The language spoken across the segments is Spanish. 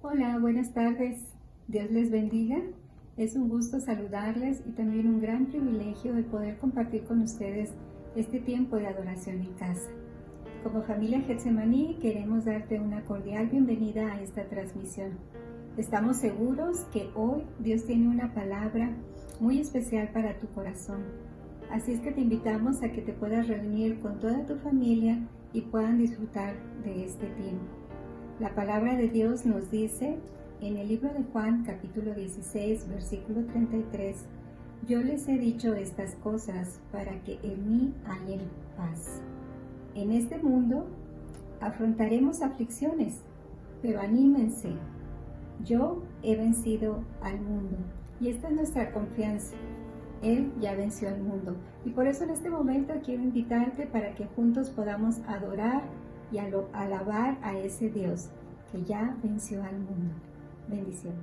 Hola, buenas tardes. Dios les bendiga. Es un gusto saludarles y también un gran privilegio el poder compartir con ustedes este tiempo de adoración en casa. Como familia Getsemaní queremos darte una cordial bienvenida a esta transmisión. Estamos seguros que hoy Dios tiene una palabra muy especial para tu corazón. Así es que te invitamos a que te puedas reunir con toda tu familia y puedan disfrutar de este tiempo. La palabra de Dios nos dice en el libro de Juan, capítulo 16, versículo 33, yo les he dicho estas cosas para que en mí hayan paz. En este mundo afrontaremos aflicciones, pero anímense, yo he vencido al mundo. Y esta es nuestra confianza. Él ya venció al mundo. Y por eso en este momento quiero invitarte para que juntos podamos adorar y alabar a ese Dios que ya venció al mundo. Bendiciones.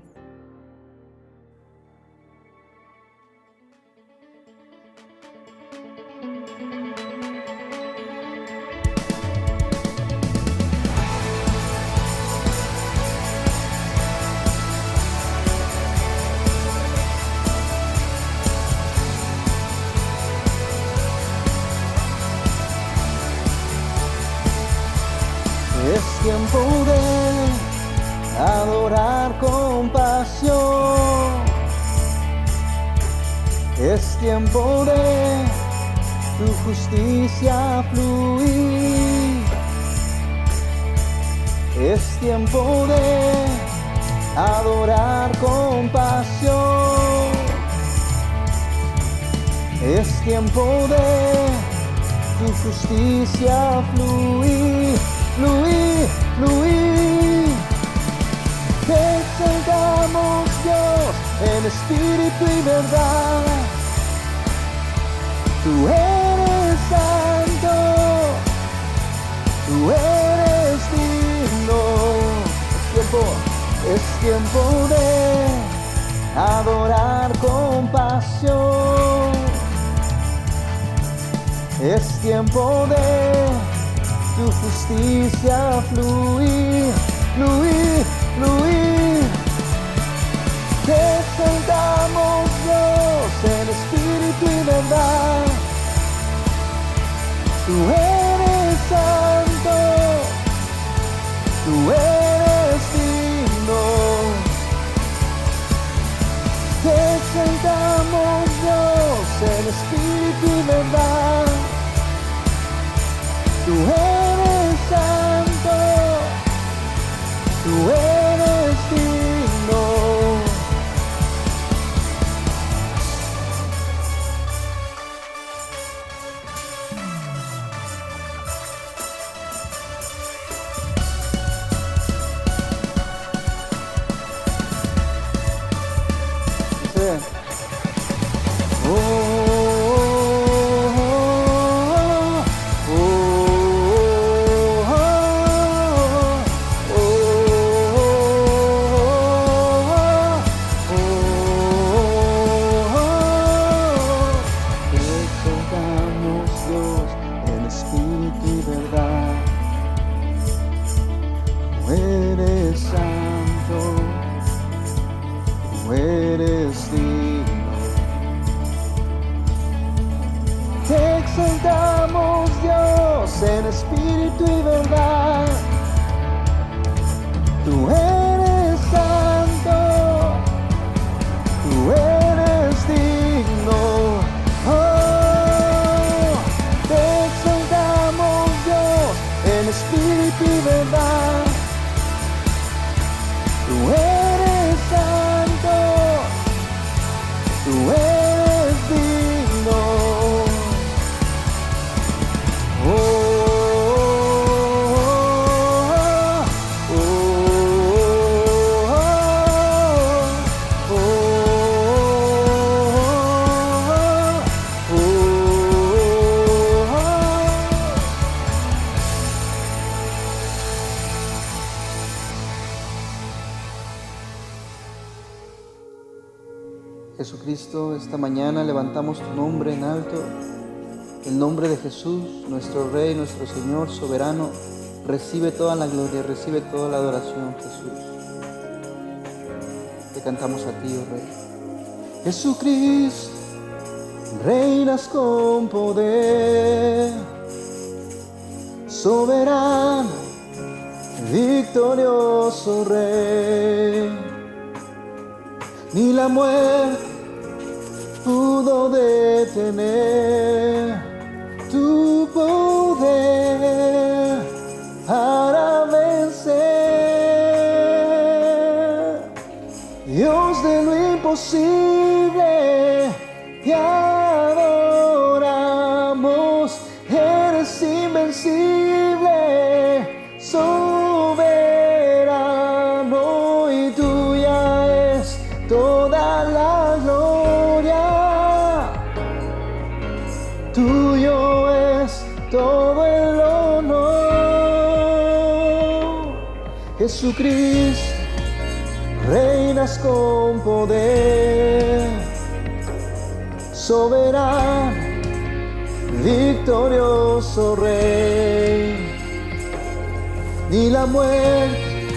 Es tiempo de adorar con pasión. Es tiempo de tu justicia fluir. Es tiempo de adorar con pasión. Es tiempo de tu justicia fluir. Fluir, fluir, te exaltamos Dios en espíritu y verdad. Tú eres santo, tú eres digno. Es tiempo de adorar con pasión. Es tiempo de tu justicia fluir, fluir, fluir. Te exaltamos Dios en espíritu y verdad. Tú eres santo, tú eres digno. Te exaltamos Dios en espíritu y verdad. Tú eres santo, tú eres digno. Dice, en espíritu y verdad. Tú eres santo, tú eres digno. Oh, te exaltamos Dios en espíritu y verdad. Tú eres santo, tú eres digno. Jesucristo, esta mañana levantamos tu nombre en alto, el nombre de Jesús, nuestro Rey, nuestro Señor soberano. Recibe toda la gloria, recibe toda la adoración, Jesús. te cantamos a ti, oh Rey. Jesucristo, reinas con poder, soberano, victorioso Rey. Ni la muerte pudo detener tu poder para vencer. Dios de lo imposible, te adoramos, eres invencible, soberano, y tuya es toda la gloria, tuyo es todo el honor. Jesucristo, reinas con poder, soberano, victorioso Rey. Ni la muerte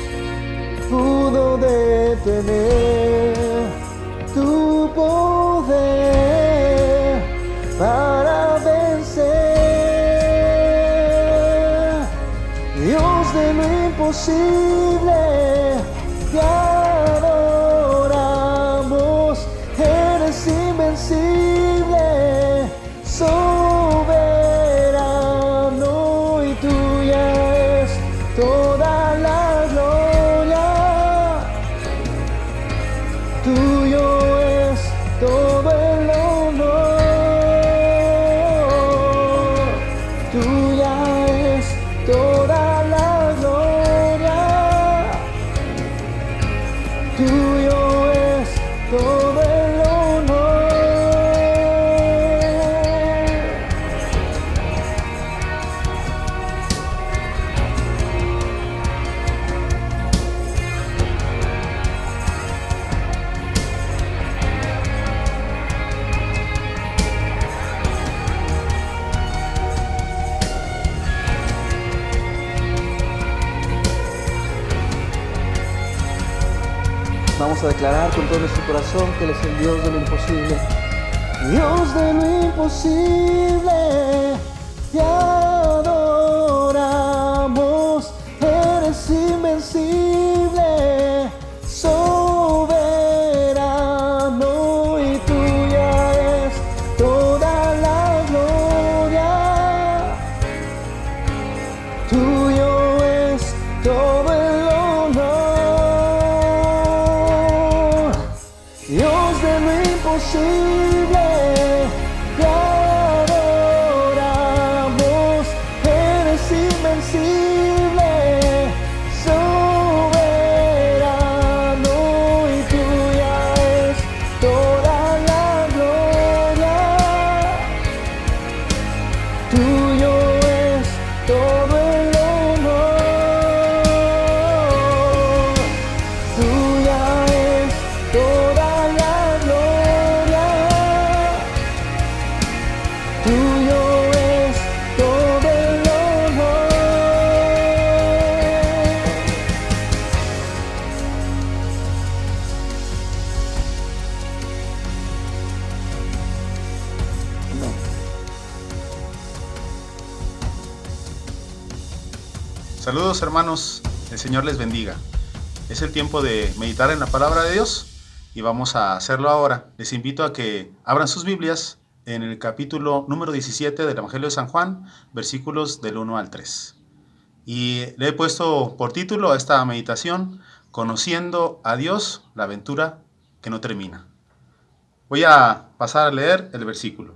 pudo detener tu poder para vencer. Dios de lo imposible, te adoramos, eres invencible, soberano, y tuya es toda la gloria, tuyo es todo el honor, tuya es toda la gloria, tuyo es todo el honor. Vamos a declarar con todo nuestro corazón que Él es el Dios de lo imposible. Dios de lo imposible, te adoramos, eres invencible, soberano, y tuya es toda la gloria, tuyo es todo el honor. Dios de lo imposible, te adoramos, eres invencible, soberano, y tuya es toda la gloria, tuyo es todo el honor, tuya es toda la gloria, tuyo es todo el honor. Amén. Saludos hermanos, el Señor les bendiga. Es el tiempo de meditar en la palabra de Dios y vamos a hacerlo ahora. Les invito a que abran sus Biblias en el capítulo número 17 del Evangelio de San Juan, versículos del 1 al 3. Y le he puesto por título a esta meditación, Conociendo a Dios, la aventura que no termina. Voy a pasar a leer el versículo.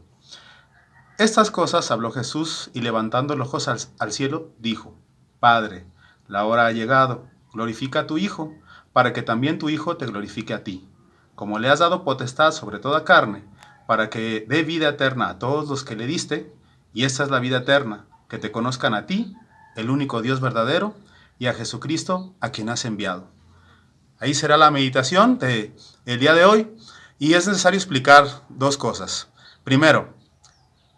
Estas cosas habló Jesús y levantando los ojos al cielo, dijo: Padre, la hora ha llegado, glorifica a tu Hijo, para que también tu Hijo te glorifique a ti, como le has dado potestad sobre toda carne, para que dé vida eterna a todos los que le diste, y esta es la vida eterna, que te conozcan a ti, el único Dios verdadero, y a Jesucristo, a quien has enviado. Ahí será la meditación del día de hoy, y es necesario explicar dos cosas. Primero,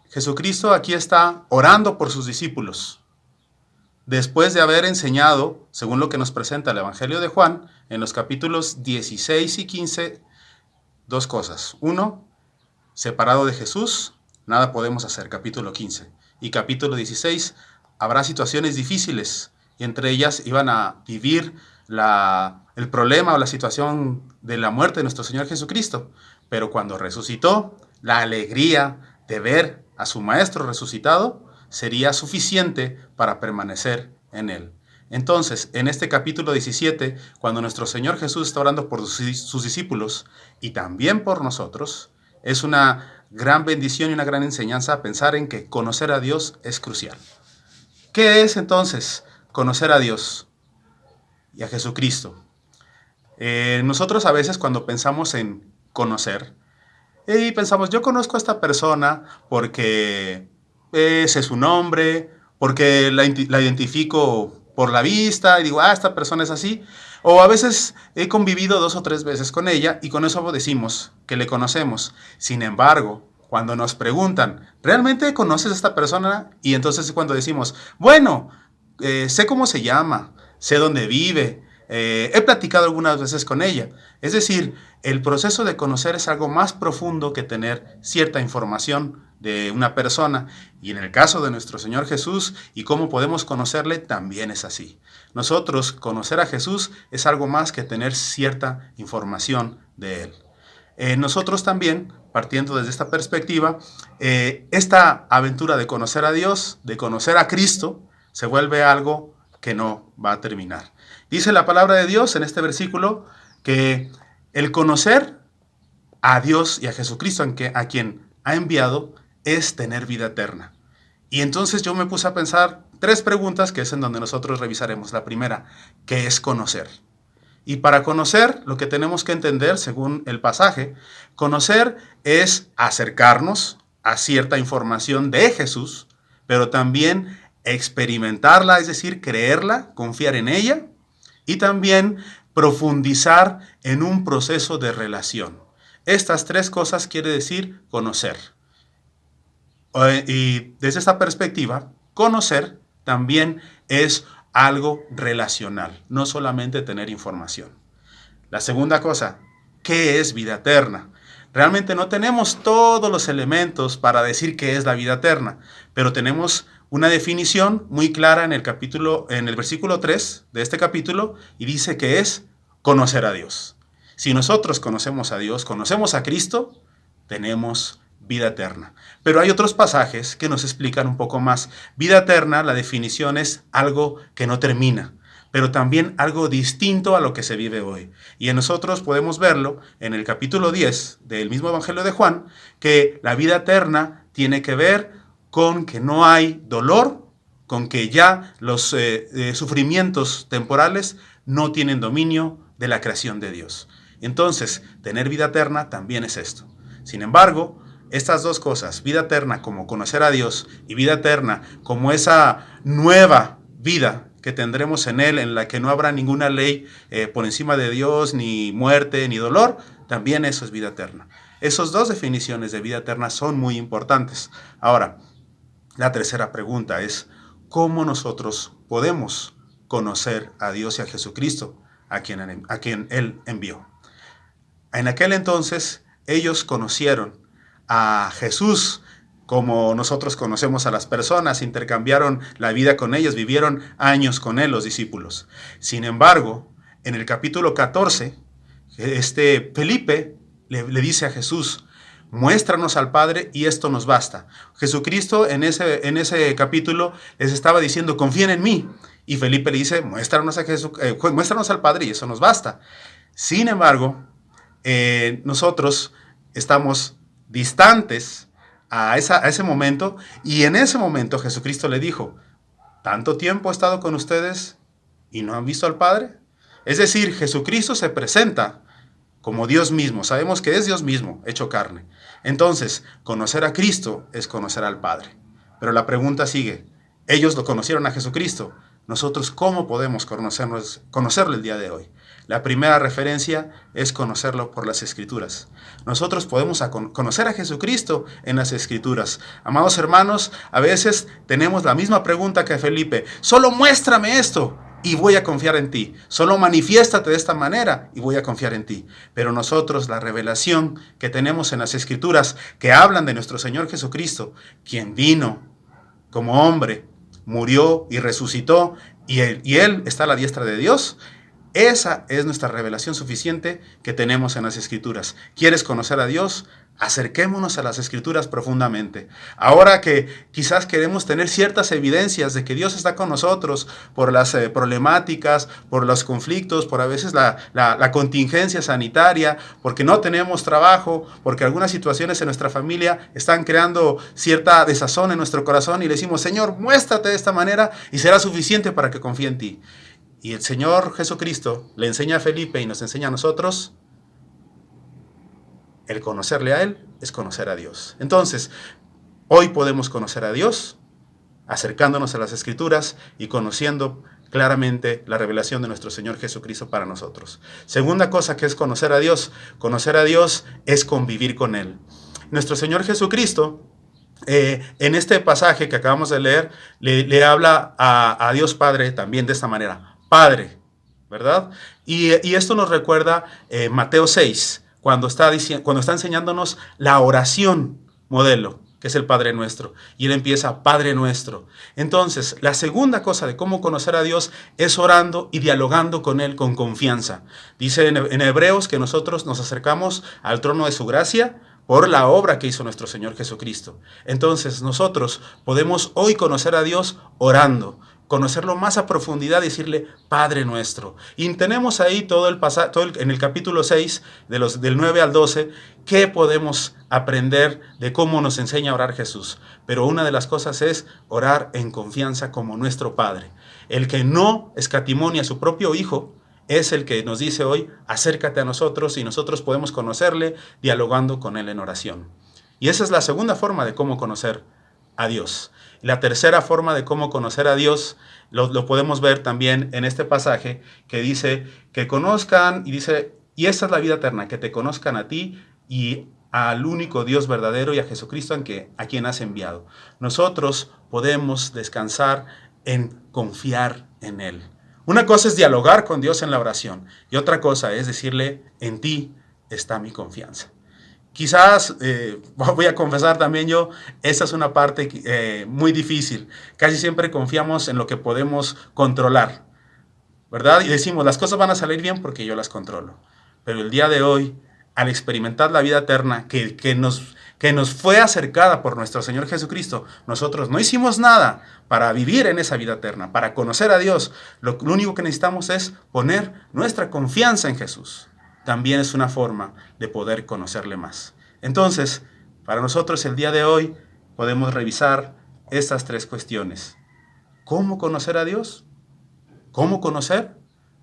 Jesucristo aquí está orando por sus discípulos. después de haber enseñado, según lo que nos presenta el Evangelio de Juan, en los capítulos 16 y 15, dos cosas. Uno, separado de Jesús, nada podemos hacer, capítulo 15. Y capítulo 16, habrá situaciones difíciles, y entre ellas iban a vivir el problema o la situación de la muerte de nuestro Señor Jesucristo. Pero cuando resucitó, la alegría de ver a su Maestro resucitado sería suficiente para permanecer en él. Entonces, en este capítulo 17, cuando nuestro Señor Jesús está orando por sus discípulos y también por nosotros, es una gran bendición y una gran enseñanza pensar en que conocer a Dios es crucial. ¿Qué es entonces conocer a Dios y a Jesucristo? Nosotros a veces cuando pensamos en conocer, y pensamos, yo conozco a esta persona porque ese es su nombre, porque la identifico por la vista y digo, esta persona es así. O a veces he convivido 2 o 3 veces con ella y con eso decimos que le conocemos. Sin embargo, cuando nos preguntan, ¿realmente conoces a esta persona? Y entonces es cuando decimos, bueno, sé cómo se llama, sé dónde vive, he platicado algunas veces con ella. Es decir, el proceso de conocer es algo más profundo que tener cierta información de una persona. Y en el caso de nuestro Señor Jesús y cómo podemos conocerle, también es así. Nosotros conocer a Jesús es algo más que tener cierta información de Él. Nosotros también, partiendo desde esta perspectiva, esta aventura de conocer a Dios, de conocer a Cristo, se vuelve algo que no va a terminar. Dice la palabra de Dios en este versículo que el conocer a Dios y a Jesucristo a quien ha enviado es tener vida eterna. Y entonces yo me puse a pensar 3 preguntas que es en donde nosotros revisaremos. La primera, ¿qué es conocer? Y para conocer, lo que tenemos que entender, según el pasaje, conocer es acercarnos a cierta información de Jesús, pero también experimentarla, es decir, creerla, confiar en ella, y también profundizar en un proceso de relación. Estas 3 cosas quiere decir conocer. Y desde esta perspectiva, conocer también es algo relacional, no solamente tener información. La segunda cosa, ¿qué es vida eterna? Realmente no tenemos todos los elementos para decir qué es la vida eterna, pero tenemos una definición muy clara en el versículo 3 de este capítulo, y dice que es conocer a Dios. Si nosotros conocemos a Dios, conocemos a Cristo, tenemos vida eterna. Pero hay otros pasajes que nos explican un poco más. Vida eterna, la definición es algo que no termina, pero también algo distinto a lo que se vive hoy. Y en nosotros podemos verlo en el capítulo 10 del mismo Evangelio de Juan, que la vida eterna tiene que ver con que no hay dolor, con que ya los sufrimientos temporales no tienen dominio de la creación de Dios. Entonces, tener vida eterna también es esto. Sin embargo, estas 2 cosas, vida eterna como conocer a Dios y vida eterna como esa nueva vida que tendremos en Él, en la que no habrá ninguna ley por encima de Dios, ni muerte, ni dolor, también eso es vida eterna. Esas 2 definiciones de vida eterna son muy importantes. Ahora, la tercera pregunta es, ¿cómo nosotros podemos conocer a Dios y a Jesucristo, a quien Él envió? En aquel entonces, ellos conocieron a Jesús como nosotros conocemos a las personas, intercambiaron la vida con ellos, vivieron años con Él, los discípulos. Sin embargo, en el capítulo 14, Felipe le dice a Jesús, muéstranos al Padre y esto nos basta. Jesucristo en ese capítulo les estaba diciendo, confíen en mí. Y Felipe le dice, muéstranos al Padre y eso nos basta. Sin embargo, nosotros estamos distantes a ese momento, y en ese momento Jesucristo le dijo, ¿tanto tiempo he estado con ustedes y no han visto al Padre? Es decir, Jesucristo se presenta como Dios mismo. Sabemos que es Dios mismo, hecho carne. Entonces, conocer a Cristo es conocer al Padre. Pero la pregunta sigue, ellos lo conocieron a Jesucristo. Nosotros, ¿cómo podemos conocerlo el día de hoy? La primera referencia es conocerlo por las Escrituras. Nosotros podemos conocer a Jesucristo en las Escrituras. Amados hermanos, a veces tenemos la misma pregunta que Felipe. Solo muéstrame esto y voy a confiar en ti. Solo manifiéstate de esta manera y voy a confiar en ti. Pero nosotros, la revelación que tenemos en las Escrituras, que hablan de nuestro Señor Jesucristo, quien vino como hombre, murió y resucitó, y Él está a la diestra de Dios. Esa es nuestra revelación suficiente que tenemos en las Escrituras. ¿Quieres conocer a Dios? Acerquémonos a las Escrituras profundamente. Ahora que quizás queremos tener ciertas evidencias de que Dios está con nosotros por las problemáticas, por los conflictos, por a veces la contingencia sanitaria, porque no tenemos trabajo, porque algunas situaciones en nuestra familia están creando cierta desazón en nuestro corazón y le decimos, Señor, muéstrate de esta manera y será suficiente para que confíe en ti. Y el Señor Jesucristo le enseña a Felipe y nos enseña a nosotros. El conocerle a Él es conocer a Dios. Entonces, hoy podemos conocer a Dios acercándonos a las Escrituras y conociendo claramente la revelación de nuestro Señor Jesucristo para nosotros. Segunda cosa que es conocer a Dios es convivir con Él. Nuestro Señor Jesucristo, en este pasaje que acabamos de leer, le habla a Dios Padre también de esta manera. Padre, ¿verdad? Y esto nos recuerda Mateo 6, cuando está enseñándonos la oración modelo, que es el Padre Nuestro. Y Él empieza, Padre Nuestro. Entonces, la segunda cosa de cómo conocer a Dios es orando y dialogando con Él con confianza. Dice en Hebreos que nosotros nos acercamos al trono de su gracia por la obra que hizo nuestro Señor Jesucristo. Entonces, nosotros podemos hoy conocer a Dios orando, conocerlo más a profundidad y decirle, Padre Nuestro. Y tenemos ahí todo en el capítulo 6, del 9 al 12, qué podemos aprender de cómo nos enseña a orar Jesús. Pero una de las cosas es orar en confianza como nuestro Padre. El que no escatimonia a su propio Hijo es el que nos dice hoy, acércate a nosotros y nosotros podemos conocerle dialogando con Él en oración. Y esa es la segunda forma de cómo conocer a Dios. La tercera forma de cómo conocer a Dios lo podemos ver también en este pasaje que dice que conozcan, y dice, y esta es la vida eterna, que te conozcan a ti y al único Dios verdadero y a Jesucristo a quien has enviado. Nosotros podemos descansar en confiar en Él. Una cosa es dialogar con Dios en la oración y otra cosa es decirle, en ti está mi confianza. Quizás, voy a confesar también yo, esa es una parte muy difícil. Casi siempre confiamos en lo que podemos controlar, ¿verdad? Y decimos, las cosas van a salir bien porque yo las controlo. Pero el día de hoy, al experimentar la vida eterna que nos fue acercada por nuestro Señor Jesucristo, nosotros no hicimos nada para vivir en esa vida eterna, para conocer a Dios. Lo único que necesitamos es poner nuestra confianza en Jesús. También es una forma de poder conocerle más. Entonces, para nosotros el día de hoy podemos revisar estas tres cuestiones. ¿Cómo conocer a Dios? ¿Cómo conocer?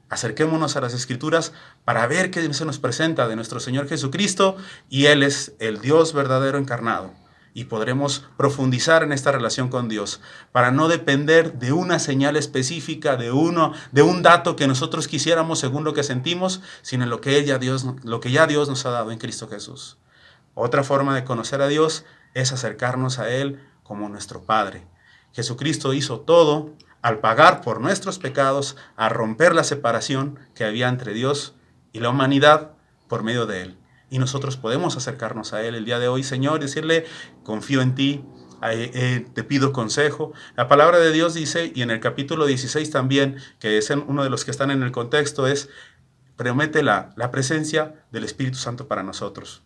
Acerquémonos a las Escrituras para ver qué se nos presenta de nuestro Señor Jesucristo y Él es el Dios verdadero encarnado. Y podremos profundizar en esta relación con Dios para no depender de una señal específica, de un dato que nosotros quisiéramos según lo que sentimos, sino en lo que ya Dios nos ha dado en Cristo Jesús. Otra forma de conocer a Dios es acercarnos a Él como nuestro Padre. Jesucristo hizo todo al pagar por nuestros pecados, a romper la separación que había entre Dios y la humanidad por medio de Él. Y nosotros podemos acercarnos a Él el día de hoy, Señor, y decirle, confío en ti, te pido consejo. La palabra de Dios dice, y en el capítulo 16 también, que es uno de los que están en el contexto, es, promete la presencia del Espíritu Santo para nosotros.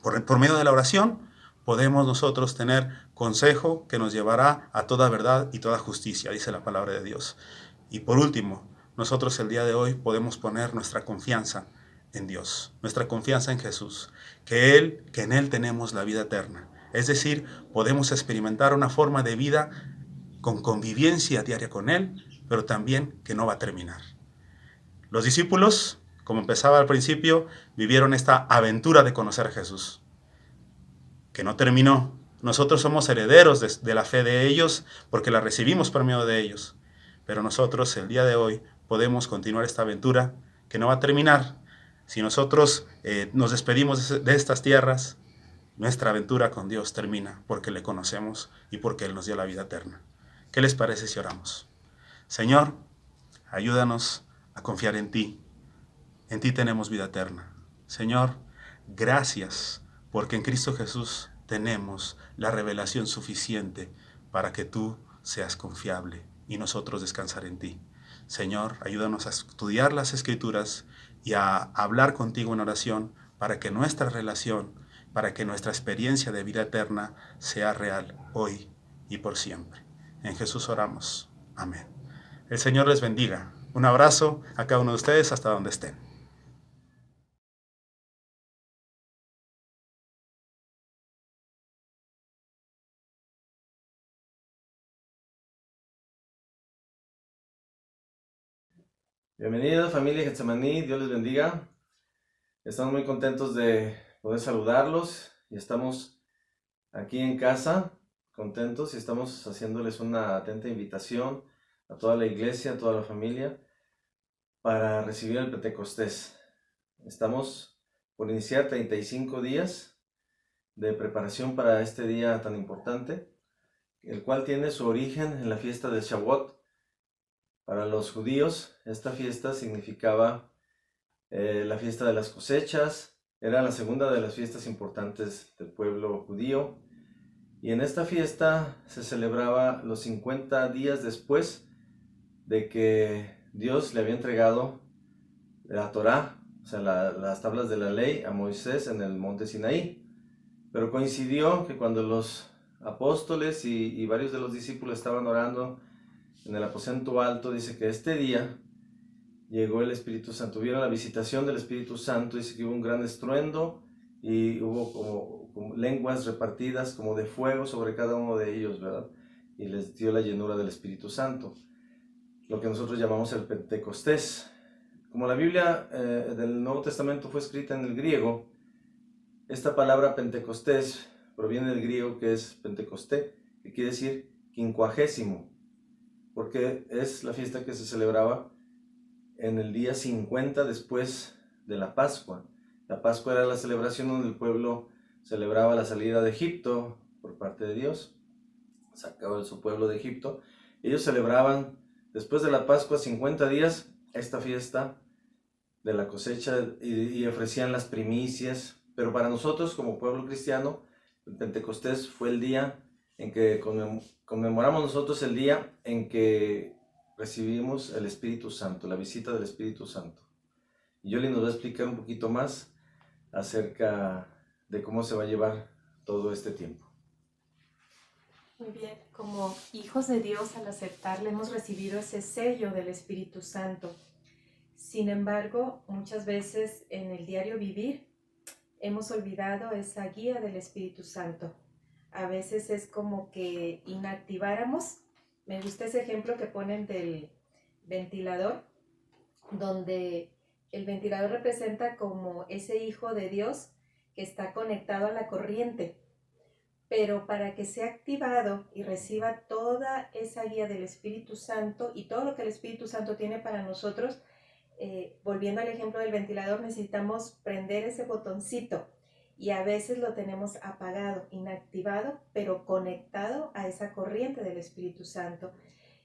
Por medio de la oración, podemos nosotros tener consejo que nos llevará a toda verdad y toda justicia, dice la palabra de Dios. Y por último, nosotros el día de hoy podemos poner nuestra confianza en Dios, nuestra confianza en Jesús, que en Él tenemos la vida eterna. Es decir, podemos experimentar una forma de vida con convivencia diaria con Él, pero también que no va a terminar. Los discípulos, como empezaba al principio, vivieron esta aventura de conocer a Jesús, que no terminó. Nosotros somos herederos de la fe de ellos porque la recibimos por medio de ellos. Pero nosotros el día de hoy podemos continuar esta aventura que no va a terminar. Si nosotros nos despedimos de estas tierras, nuestra aventura con Dios termina porque le conocemos y porque Él nos dio la vida eterna. ¿Qué les parece si oramos? Señor, ayúdanos a confiar en ti. En ti tenemos vida eterna. Señor, gracias porque en Cristo Jesús tenemos la revelación suficiente para que tú seas confiable y nosotros descansar en ti. Señor, ayúdanos a estudiar las Escrituras y a hablar contigo en oración para que nuestra relación, para que nuestra experiencia de vida eterna sea real hoy y por siempre. En Jesús oramos. Amén. El Señor les bendiga. Un abrazo a cada uno de ustedes hasta donde estén. Bienvenidos familia Getsemaní, Dios les bendiga. Estamos muy contentos de poder saludarlos y estamos aquí en casa, contentos, y estamos haciéndoles una atenta invitación a toda la iglesia, a toda la familia, para recibir el Pentecostés. Estamos por iniciar 35 días de preparación para este día tan importante, el cual tiene su origen en la fiesta del Shavuot. Para los judíos, esta fiesta significaba la fiesta de las cosechas, era la segunda de las fiestas importantes del pueblo judío, y en esta fiesta se celebraba los 50 días después de que Dios le había entregado la Torá, o sea, las tablas de la ley a Moisés en el monte Sinaí. Pero coincidió que cuando los apóstoles y varios de los discípulos estaban orando en el aposento alto, dice que este día llegó el Espíritu Santo, vieron la visitación del Espíritu Santo, dice que hubo un gran estruendo y hubo como lenguas repartidas como de fuego sobre cada uno de ellos, ¿verdad? Y les dio la llenura del Espíritu Santo, lo que nosotros llamamos el Pentecostés. Como la Biblia del Nuevo Testamento fue escrita en el griego, esta palabra Pentecostés proviene del griego que es Pentecosté, que quiere decir quincuagésimo, porque es la fiesta que se celebraba en el día 50 después de la Pascua. La Pascua era la celebración donde el pueblo celebraba la salida de Egipto por parte de Dios, sacaba a su pueblo de Egipto. Ellos celebraban después de la Pascua 50 días esta fiesta de la cosecha y ofrecían las primicias. Pero para nosotros como pueblo cristiano, el Pentecostés fue el día en que conmemoramos nosotros el día en que recibimos el Espíritu Santo, la visita del Espíritu Santo. Y Yoli nos va a explicar un poquito más acerca de cómo se va a llevar todo este tiempo. Muy bien, como hijos de Dios, al aceptarle hemos recibido ese sello del Espíritu Santo. Sin embargo, muchas veces en el diario vivir hemos olvidado esa guía del Espíritu Santo. A veces es como que inactiváramos. Me gusta ese ejemplo que ponen del ventilador, donde el ventilador representa como ese hijo de Dios que está conectado a la corriente. Pero para que sea activado y reciba toda esa guía del Espíritu Santo y todo lo que el Espíritu Santo tiene para nosotros, volviendo al ejemplo del ventilador, necesitamos prender ese botoncito. Y a veces lo tenemos apagado, inactivado, pero conectado a esa corriente del Espíritu Santo.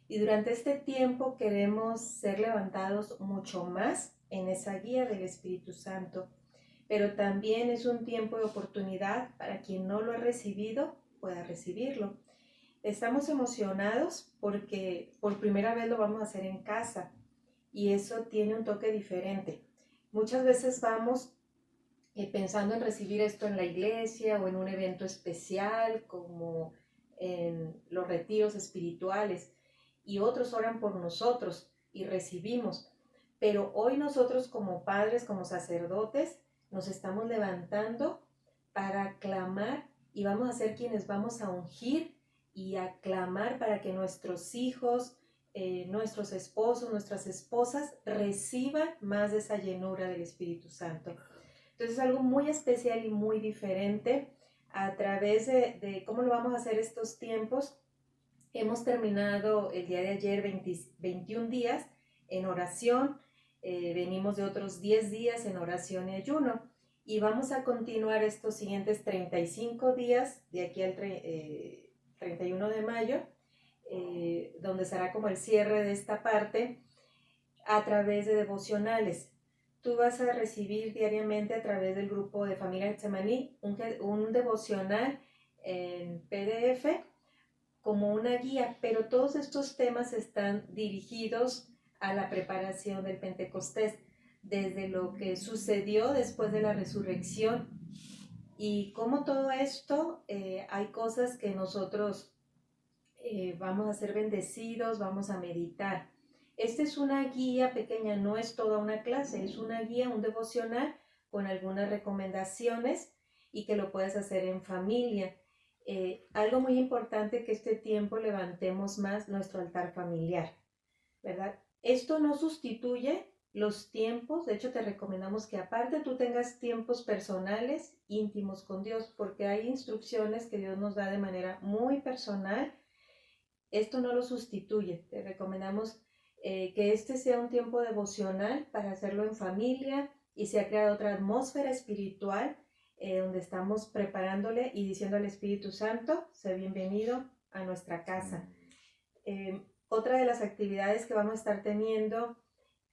Y durante este tiempo queremos ser levantados mucho más en esa guía del Espíritu Santo. Pero también es un tiempo de oportunidad para quien no lo ha recibido, pueda recibirlo. Estamos emocionados porque por primera vez lo vamos a hacer en casa y eso tiene un toque diferente. Muchas veces vamos pensando en recibir esto en la iglesia o en un evento especial como en los retiros espirituales y otros oran por nosotros y recibimos. Pero hoy nosotros como padres, como sacerdotes, nos estamos levantando para clamar y vamos a ser quienes vamos a ungir y a clamar para que nuestros hijos, nuestros esposos, nuestras esposas reciban más de esa llenura del Espíritu Santo. Entonces es algo muy especial y muy diferente a través de cómo lo vamos a hacer estos tiempos. Hemos terminado el día de ayer 21 días en oración Venimos de otros 10 días en oración y ayuno y vamos a continuar estos siguientes 35 días de aquí al 31 de mayo, donde será como el cierre de esta parte a través de devocionales. Tú vas a recibir diariamente a través del grupo de Familia Getsemaní un devocional en PDF como una guía, pero todos estos temas están dirigidos a la preparación del Pentecostés, desde lo que sucedió después de la resurrección y cómo todo esto, hay cosas que nosotros vamos a ser bendecidos, vamos a meditar. Esta es una guía pequeña, no es toda una clase, es una guía, un devocional con algunas recomendaciones y que lo puedes hacer en familia. Algo muy importante, que este tiempo levantemos más nuestro altar familiar, ¿verdad? Esto no sustituye los tiempos, de hecho te recomendamos que aparte tú tengas tiempos personales, íntimos con Dios, porque hay instrucciones que Dios nos da de manera muy personal. Esto no lo sustituye, te recomendamos que este sea un tiempo devocional para hacerlo en familia y se ha creado otra atmósfera espiritual donde estamos preparándole y diciendo al Espíritu Santo, sé bienvenido a nuestra casa. Otra de las actividades que vamos a estar teniendo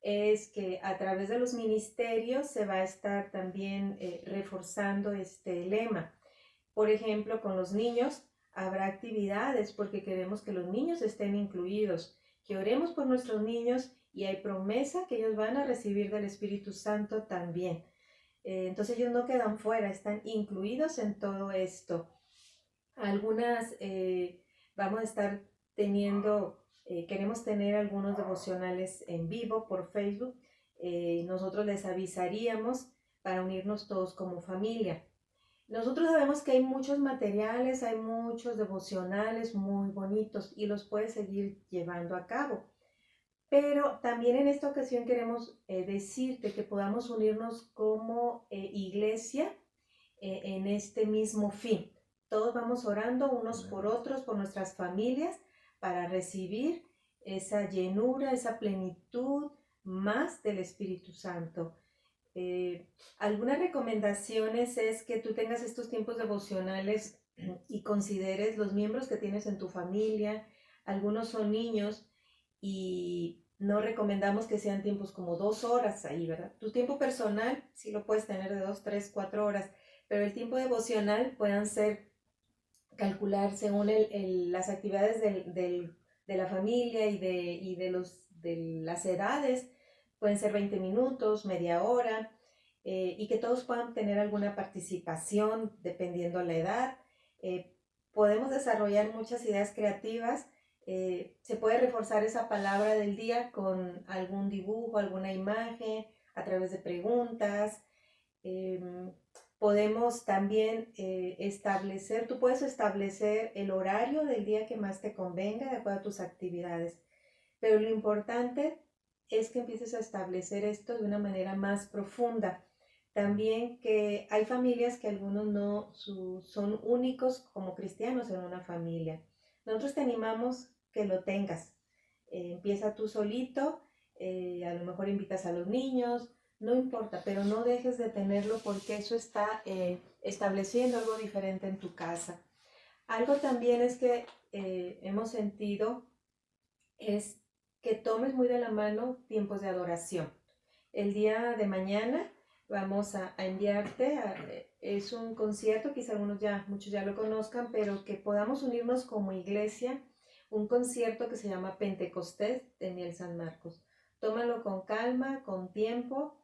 es que a través de los ministerios se va a estar también reforzando este lema. Por ejemplo, con los niños habrá actividades porque queremos que los niños estén incluidos, que oremos por nuestros niños y hay promesa que ellos van a recibir del Espíritu Santo también. Entonces ellos no quedan fuera, están incluidos en todo esto. Algunas vamos a estar teniendo, queremos tener algunos devocionales en vivo por Facebook. Nosotros les avisaríamos para unirnos todos como familia. Nosotros sabemos que hay muchos materiales, hay muchos devocionales muy bonitos y los puedes seguir llevando a cabo. Pero también en esta ocasión queremos decirte que podamos unirnos como iglesia en este mismo fin. Todos vamos orando unos por otros, por nuestras familias, para recibir esa llenura, esa plenitud más del Espíritu Santo. Algunas recomendaciones es que tú tengas estos tiempos devocionales y consideres los miembros que tienes en tu familia. Algunos son niños y no recomendamos que sean tiempos como 2 horas ahí, ¿verdad? Tu tiempo personal sí lo puedes tener de 2, 3, 4 horas, pero el tiempo devocional puedan ser, calcular según las actividades de la familia y de las edades. Pueden ser 20 minutos, media hora, y que todos puedan tener alguna participación dependiendo la edad. Podemos desarrollar muchas ideas creativas. Se puede reforzar esa palabra del día con algún dibujo, alguna imagen, a través de preguntas. Podemos también tú puedes establecer el horario del día que más te convenga de acuerdo a tus actividades. Pero lo importante es que empieces a establecer esto de una manera más profunda. También que hay familias que algunos no son únicos como cristianos en una familia. Nosotros te animamos que lo tengas. Empieza tú solito, a lo mejor invitas a los niños, no importa, pero no dejes de tenerlo porque eso está estableciendo algo diferente en tu casa. Algo también es que hemos sentido es que tomes muy de la mano tiempos de adoración. El día de mañana vamos a enviarte, es un concierto, quizá muchos ya lo conozcan, pero que podamos unirnos como iglesia, un concierto que se llama Pentecostés de Miel San Marcos. Tómalo con calma, con tiempo,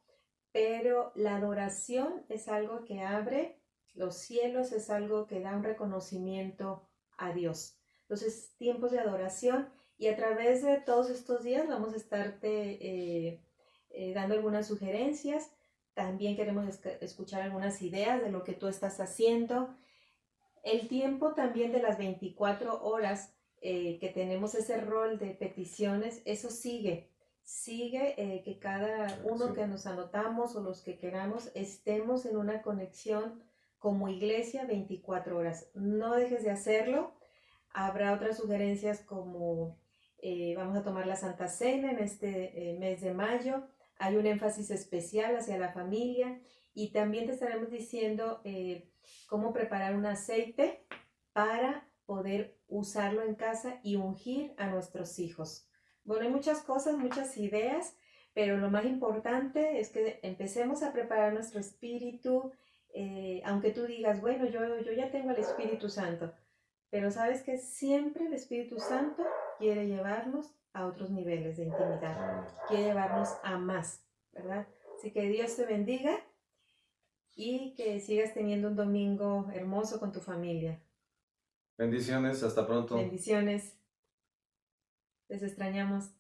pero la adoración es algo que abre los cielos, es algo que da un reconocimiento a Dios. Entonces, tiempos de adoración. Y a través de todos estos días vamos a estarte dando algunas sugerencias. También queremos escuchar algunas ideas de lo que tú estás haciendo. El tiempo también de las 24 horas que tenemos ese rol de peticiones, eso sigue. Que cada uno que nos anotamos o los que queramos estemos en una conexión como iglesia 24 horas. No dejes de hacerlo. Habrá otras sugerencias como vamos a tomar la Santa Cena en este mes de mayo. hay un énfasis especial hacia la familia y también te estaremos diciendo cómo preparar un aceite para poder usarlo en casa y ungir a nuestros hijos. Bueno, hay muchas cosas, muchas ideas, pero lo más importante es que empecemos a preparar nuestro espíritu, aunque tú digas, bueno, yo ya tengo el Espíritu Santo, pero sabes que siempre el Espíritu Santo quiere llevarnos a otros niveles de intimidad, quiere llevarnos a más, ¿verdad? Así que Dios te bendiga y que sigas teniendo un domingo hermoso con tu familia. Bendiciones, hasta pronto. Bendiciones. Les extrañamos.